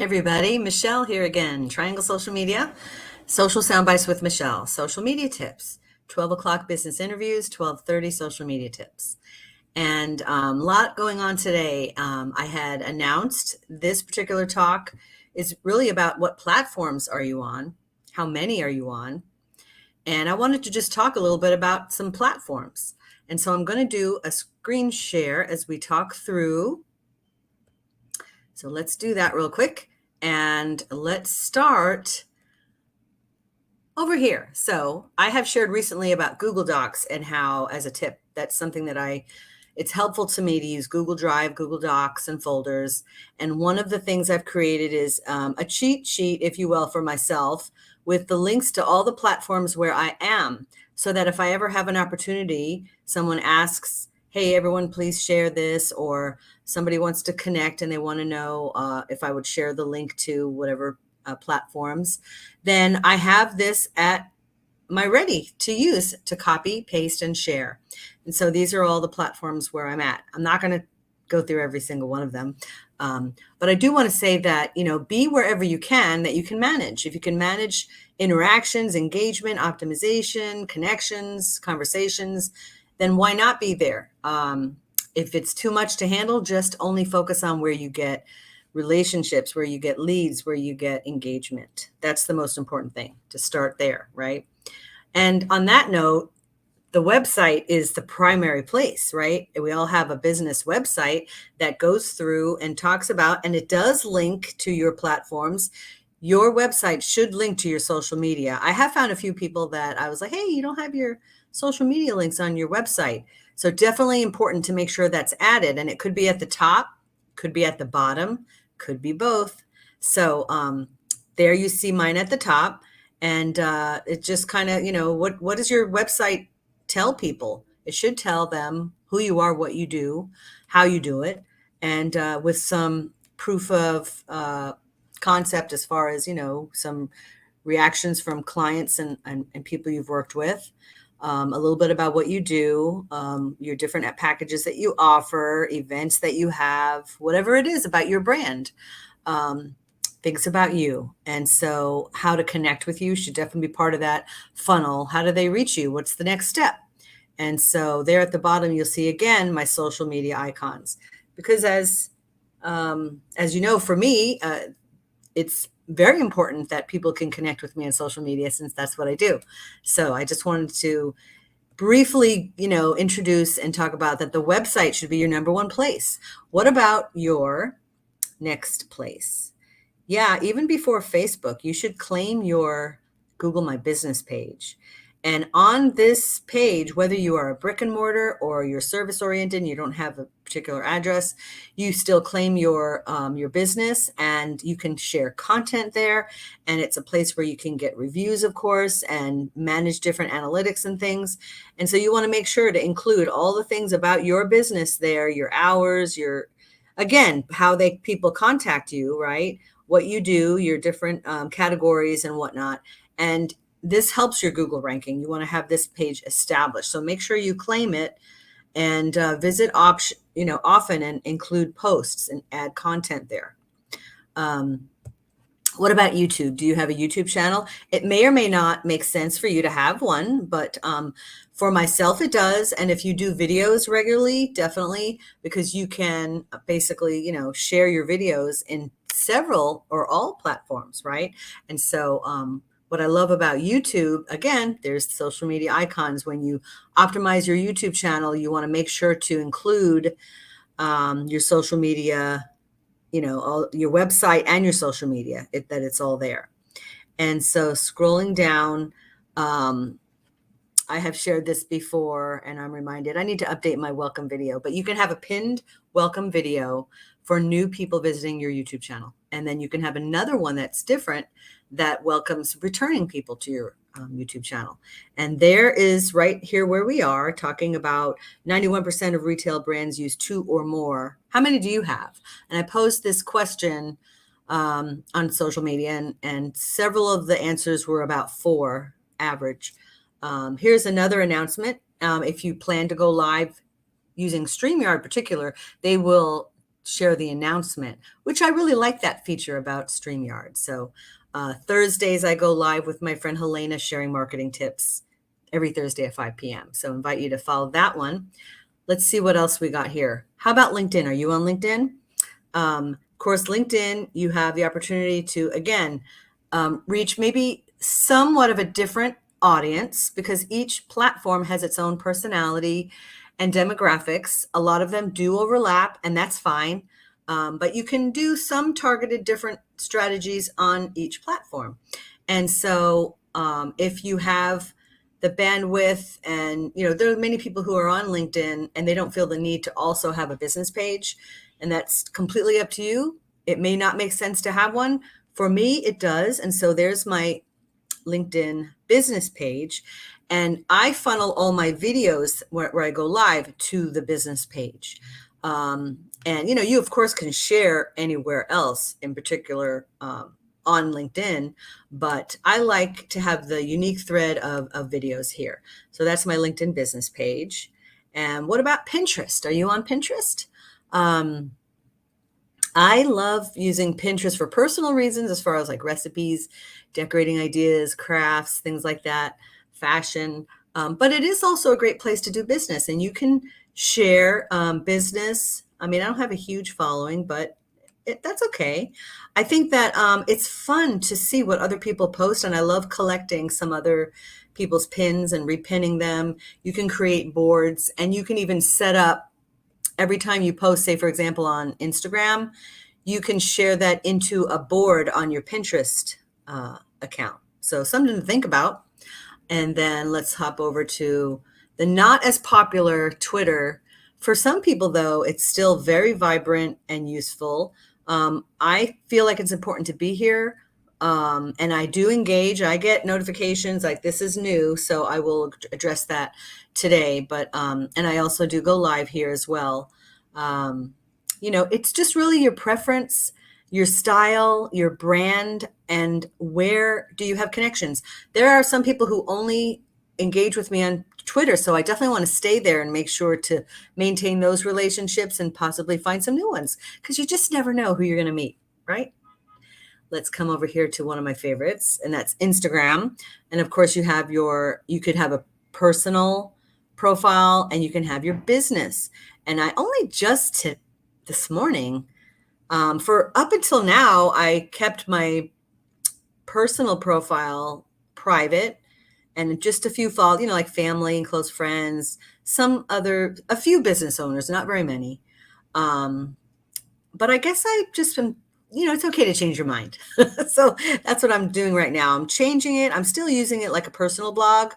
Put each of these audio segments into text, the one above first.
Everybody, Michelle here again. Triangle Social Media, Social Soundbites with Michelle, social media tips, 12 o'clock business interviews, 12:30 social media tips. And a lot going on today. I had announced this particular talk is really about what platforms are you on, how many are you on, and I wanted to just talk a little bit about some platforms. And so I'm going to do a screen share as we talk through. So let's do that real quick. And let's start over here. So I have shared recently about Google Docs and how, as a tip, that's something that it's helpful to me to use Google Drive, Google Docs, and folders. And one of the things I've created is a cheat sheet, if you will, for myself with the links to all the platforms where I am, so that if I ever have an opportunity, someone asks, hey, everyone, please share this, or somebody wants to connect and they want to know if I would share the link to whatever platforms, then I have this at my ready to use to copy, paste, and share. And so these are all the platforms where I'm at. I'm not going to go through every single one of them. But I do want to say that, be wherever you can that you can manage. If you can manage interactions, engagement, optimization, connections, conversations, then why not be there? If it's too much to handle, just only focus on where you get relationships, where you get leads, where you get engagement. That's the most important thing, to start there, right? And on that note, the website is the primary place, right? We all have a business website that goes through and talks about, and it does link to your platforms. Your website should link to your social media. I have found a few people that I was like, hey, you don't have your social media links on your website. So definitely important to make sure that's added. And it could be at the top, could be at the bottom, could be both. So there you see mine at the top. And it just kind of, what does your website tell people? It should tell them who you are, what you do, how you do it, and with some proof of concept as far as, some reactions from clients and people you've worked with. A little bit about what you do, your different packages that you offer, events that you have, whatever it is about your brand, things about you. And so how to connect with you should definitely be part of that funnel. How do they reach you? What's the next step? And so there at the bottom, you'll see again my social media icons, because as you know, for me, it's very important that people can connect with me on social media, since that's what I do. So I just wanted to briefly, introduce and talk about that the website should be your number one place. What about your next place? Yeah, even before Facebook, you should claim your Google My Business page. And on this page, whether you are a brick and mortar or you're service oriented and you don't have a particular address, you still claim your business, and you can share content there. And it's a place where you can get reviews, of course, and manage different analytics and things. And so you want to make sure to include all the things about your business there, your hours, again, how people contact you, right? What you do, your different categories and whatnot. And this helps your Google ranking. You want to have this page established. So make sure you claim it and visit often and include posts and add content there. What about YouTube? Do you have a YouTube channel? It may or may not make sense for you to have one, but for myself, it does. And if you do videos regularly, definitely, because you can basically, share your videos in several or all platforms, right? And so what I love about YouTube, again, there's social media icons. When you optimize your YouTube channel, you want to make sure to include your social media, all your website and your social media, that it's all there. And so scrolling down, I have shared this before, and I'm reminded I need to update my welcome video, but you can have a pinned welcome video for new people visiting your YouTube channel. And then you can have another one that's different that welcomes returning people to your YouTube channel. And there is right here where we are talking about 91% of retail brands use 2 or more. How many do you have? And I posed this question on social media, and several of the answers were about 4 average. Here's another announcement. If you plan to go live using StreamYard in particular, they will share the announcement, which I really like that feature about StreamYard. So Thursdays, I go live with my friend Helena sharing marketing tips every Thursday at 5 p.m. So invite you to follow that one. Let's see what else we got here. How about LinkedIn? Are you on LinkedIn? Of course, LinkedIn, you have the opportunity to, again, reach maybe somewhat of a different audience because each platform has its own personality and demographics. A lot of them do overlap, and that's fine. But you can do some targeted different strategies on each platform. And so if you have the bandwidth and, there are many people who are on LinkedIn and they don't feel the need to also have a business page, and that's completely up to you. It may not make sense to have one. For me, it does. And so there's my LinkedIn business page. And I funnel all my videos where I go live to the business page. And, you of course can share anywhere else, in particular on LinkedIn, but I like to have the unique thread of videos here. So that's my LinkedIn business page. And what about Pinterest? Are you on Pinterest? I love using Pinterest for personal reasons, as far as like recipes, decorating ideas, crafts, things like that, fashion. But it is also a great place to do business, and you can share business. I mean, I don't have a huge following, but that's okay. I think that it's fun to see what other people post, and I love collecting some other people's pins and repinning them. You can create boards, and you can even set up every time you post, say, for example, on Instagram, you can share that into a board on your Pinterest account. So something to think about. And then let's hop over to the not as popular Twitter. For some people, though, it's still very vibrant and useful. I feel like it's important to be here. And I do engage. I get notifications like this is new, so I will address that today. But and I also do go live here as well. It's just really your preference, your style, your brand, and where do you have connections. There are some people who only engage with me on Twitter, so I definitely want to stay there and make sure to maintain those relationships and possibly find some new ones, because you just never know who you're going to meet, right? Let's come over here to one of my favorites, and that's Instagram. And of course, you could have a personal profile and you can have your business. And I only just this morning, for up until now, I kept my personal profile private and just a few follow, like family and close friends, a few business owners, not very many. But I guess I just been, it's okay to change your mind. So that's what I'm doing right now. I'm changing it. I'm still using it like a personal blog,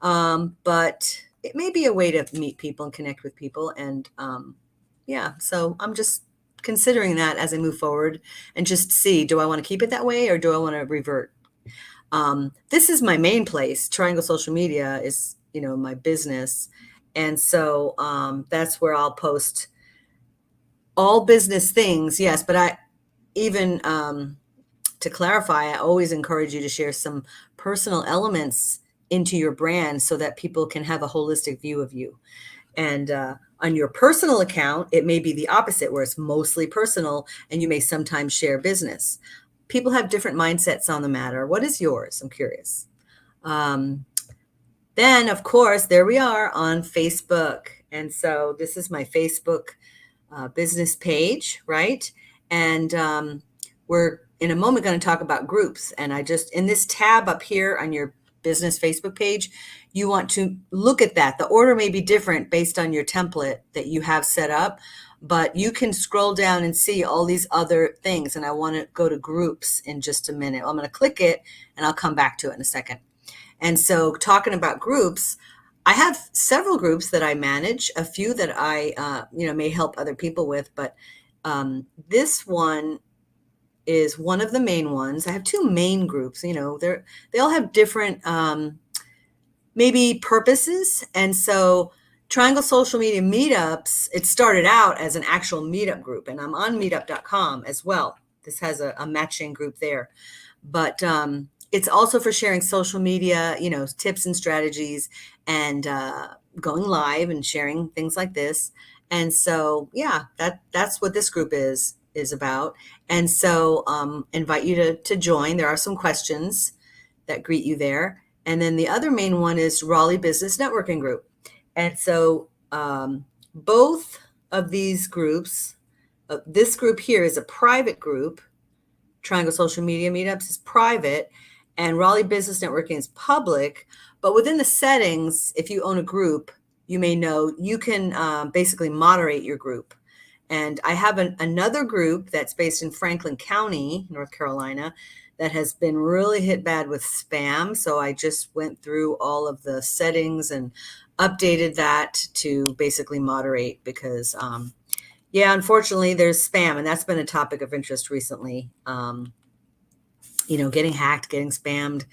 but it may be a way to meet people and connect with people. And so I'm just considering that as I move forward and just see, do I want to keep it that way or do I want to revert? This is my main place. Triangle Social Media is, my business. And so that's where I'll post all business things, yes, but I even to clarify, I always encourage you to share some personal elements into your brand so that people can have a holistic view of you. And on your personal account, it may be the opposite, where it's mostly personal and you may sometimes share business. People have different mindsets on the matter. What is yours? I'm curious. Then, of course, there we are on Facebook. And so this is my Facebook business page, right? And we're in a moment going to talk about groups. And in this tab up here on your business Facebook page, you want to look at that. The order may be different based on your template that you have set up, but you can scroll down and see all these other things. And I want to go to groups in just a minute. I'm going to click it and I'll come back to it in a second. And so talking about groups, I have several groups that I manage, a few that I, may help other people with, but this one is one of the main ones. I have two main groups, they all have different, maybe purposes. And so Triangle Social Media Meetups, it started out as an actual meetup group, and I'm on meetup.com as well. This has a matching group there, but it's also for sharing social media, tips and strategies and, going live and sharing things like this. And so, yeah, that's what this group is about. And so, invite you to join. There are some questions that greet you there. And then the other main one is Raleigh Business Networking Group. And so, both of these groups, this group here is a private group. Triangle Social Media Meetups is private, and Raleigh Business Networking is public. But within the settings, if you own a group, you may know you can basically moderate your group. And I have another group that's based in Franklin County, North Carolina, that has been really hit bad with spam. So I just went through all of the settings and updated that to basically moderate because, yeah, unfortunately, there's spam, and that's been a topic of interest recently. Getting hacked, getting spammed,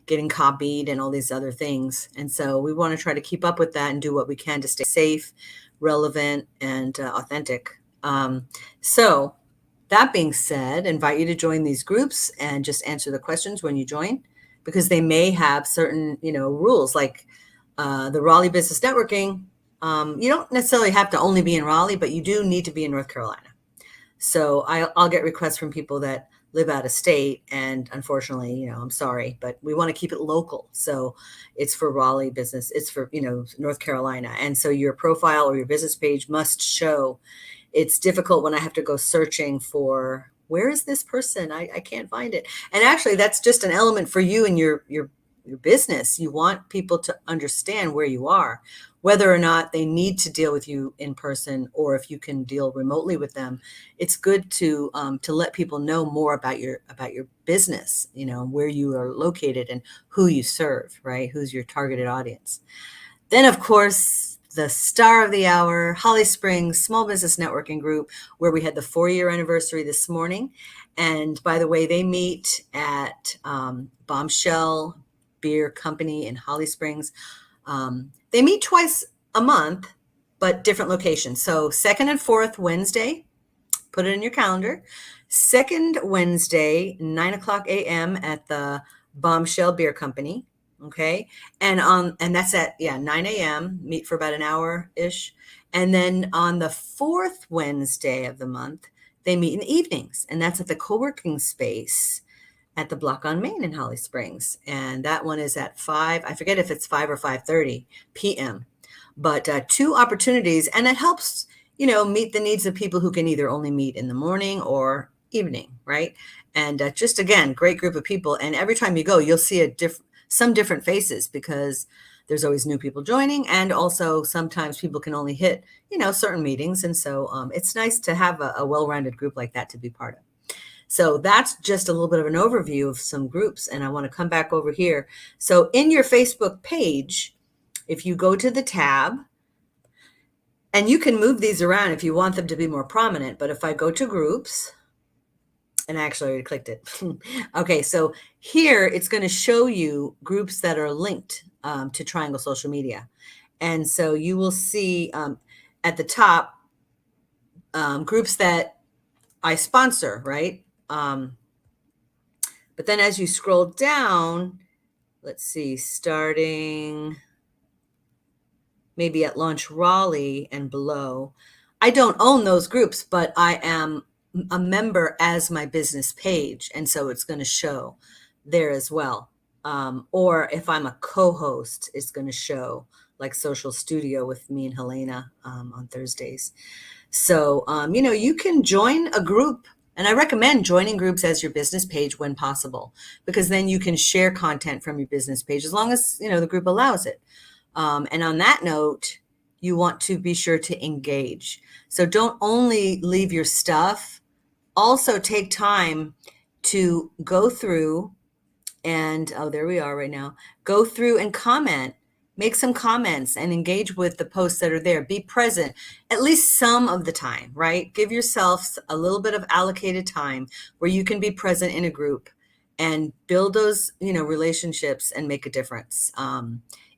getting copied, and all these other things. And so we want to try to keep up with that and do what we can to stay safe, relevant, and authentic. So that being said, invite you to join these groups and just answer the questions when you join, because they may have certain, rules like the Raleigh Business Networking. You don't necessarily have to only be in Raleigh, but you do need to be in North Carolina. So I'll get requests from people that live out of state, and unfortunately, I'm sorry, but we want to keep it local. So it's for Raleigh business. It's for, North Carolina. And so your profile or your business page must show. It's difficult when I have to go searching for, where is this person? I can't find it. And actually, that's just an element for you and your business. You want people to understand where you are, whether or not they need to deal with you in person, or if you can deal remotely with them. It's good to let people know more about your business, where you are located and who you serve, right? Who's your targeted audience. Then, of course, the star of the hour, Holly Springs Small Business Networking Group, where we had the 4-year anniversary this morning. And by the way, they meet at Bombshell Beer Company in Holly Springs. They meet twice a month, but different locations. So second and fourth Wednesday, put it in your calendar. Second Wednesday, 9:00 a.m. at the Bombshell Beer Company. Okay. And that's at 9 a.m. Meet for about an hour-ish. And then on the fourth Wednesday of the month, they meet in the evenings. And that's at the co-working space at the Block on Main in Holly Springs. And that one is at 5. I forget if it's 5 or 5:30 p.m. But 2 opportunities. And it helps, meet the needs of people who can either only meet in the morning or evening, right? And just, again, great group of people. And every time you go, you'll see some different faces, because there's always new people joining. And also sometimes people can only hit, certain meetings. And so it's nice to have a well-rounded group like that to be part of. So that's just a little bit of an overview of some groups. And I want to come back over here. So in your Facebook page, if you go to the tab, and you can move these around if you want them to be more prominent. But if I go to groups, and I actually already clicked it. Okay, so here it's going to show you groups that are linked to Triangle Social Media. And so you will see at the top groups that I sponsor, right? But then as you scroll down, let's see, starting maybe at Launch Raleigh and below, I don't own those groups, but I am a member as my business page. And so it's going to show there as well. Or if I'm a co-host, it's going to show like Social Studio with me and Helena on Thursdays. So, you can join a group. And I recommend joining groups as your business page when possible, because then you can share content from your business page as long as, the group allows it. And on that note, you want to be sure to engage. So don't only leave your stuff, also take time to go through and, there we are right now, go through and comment, make some comments and engage with the posts that are there. Be present at least some of the time, right? Give yourself a little bit of allocated time where you can be present in a group and build those, relationships and make a difference.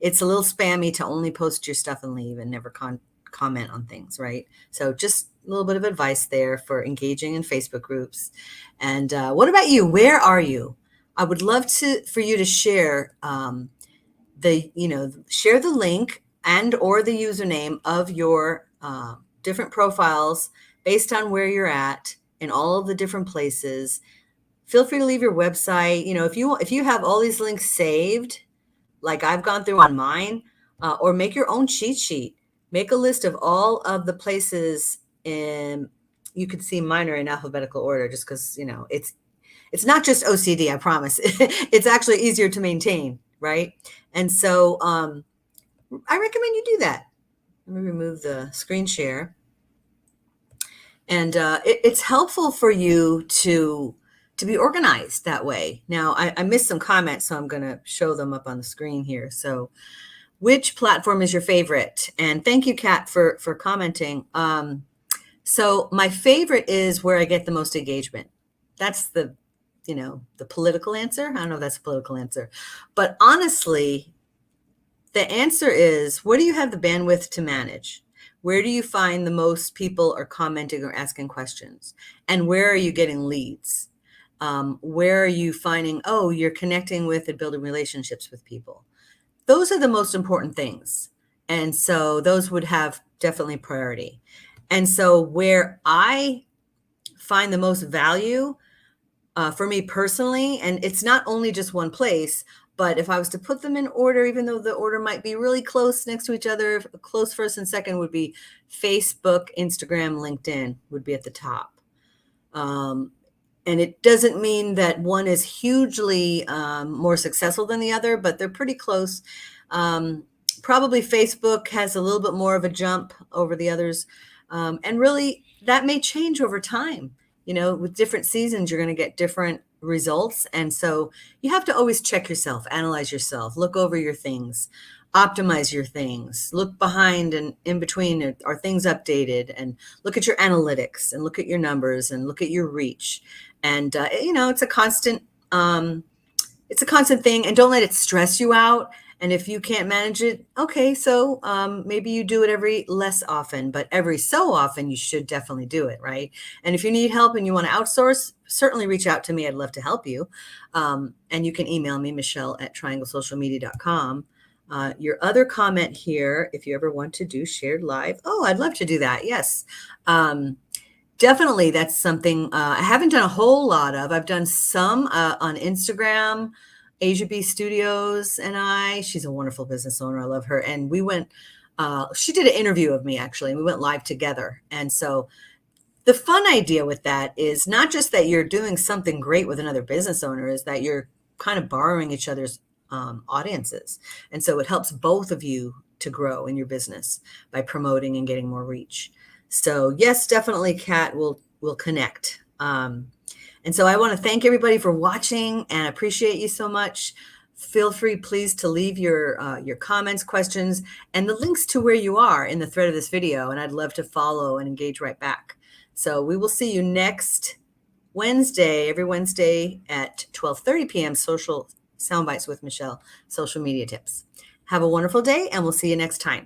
It's a little spammy to only post your stuff and leave and never comment on things, right? So just a little bit of advice there for engaging in Facebook groups. And what about you? Where are you? I would love for you to share share the link and or the username of your different profiles based on where you're at in all of the different places. Feel free to leave your website. If you have all these links saved, like I've gone through on mine, or make your own cheat sheet. Make a list of all of the places in. You can see mine are in alphabetical order, just because it's not just OCD. I promise. It's actually easier to maintain, right? And so I recommend you do that. Let me remove the screen share. And it's helpful for you to be organized that way. Now, I missed some comments, so I'm going to show them up on the screen here. So, which platform is your favorite? And thank you, Kat, for commenting. So my favorite is where I get the most engagement. That's the political answer. I don't know if that's a political answer, but honestly, the answer is, what do you have the bandwidth to manage? Where do you find the most people are commenting or asking questions? And where are you getting leads? Where are you finding, you're connecting with and building relationships with people? Those are the most important things. And so those would have definitely priority. And so where I find the most value for me personally, and it's not only just one place, but if I was to put them in order, even though the order might be really close next to each other, close first and second would be Facebook, Instagram, LinkedIn would be at the top. And it doesn't mean that one is hugely more successful than the other, but they're pretty close. Probably Facebook has a little bit more of a jump over the others. And really, that may change over time. With different seasons, you're going to get different results. And so you have to always check yourself, analyze yourself, look over your things, optimize your things, look behind and in between, are things updated, and look at your analytics and look at your numbers and look at your reach. And, it's a constant thing, and don't let it stress you out. And if you can't manage it, okay, so maybe you do it every less often, but every so often you should definitely do it, right? And if you need help and you want to outsource, certainly reach out to me. I'd love to help you. And you can email me, michelle@trianglesocialmedia.com. Your other comment here, if you ever want to do shared live, I'd love to do that. Yes. Definitely, that's something I haven't done a whole lot of. I've done some on Instagram. Asia B Studios and she's a wonderful business owner. I love her. And we went, she did an interview of me actually, and we went live together. And so the fun idea with that is not just that you're doing something great with another business owner, is that you're kind of borrowing each other's audiences. And so it helps both of you to grow in your business by promoting and getting more reach. So yes, definitely, Kat, will connect. And so I want to thank everybody for watching and appreciate you so much. Feel free, please, to leave your comments, questions, and the links to where you are in the thread of this video. And I'd love to follow and engage right back. So we will see you next Wednesday, every Wednesday at 12:30 p.m. Social Soundbites with Michelle, social media tips. Have a wonderful day, and we'll see you next time.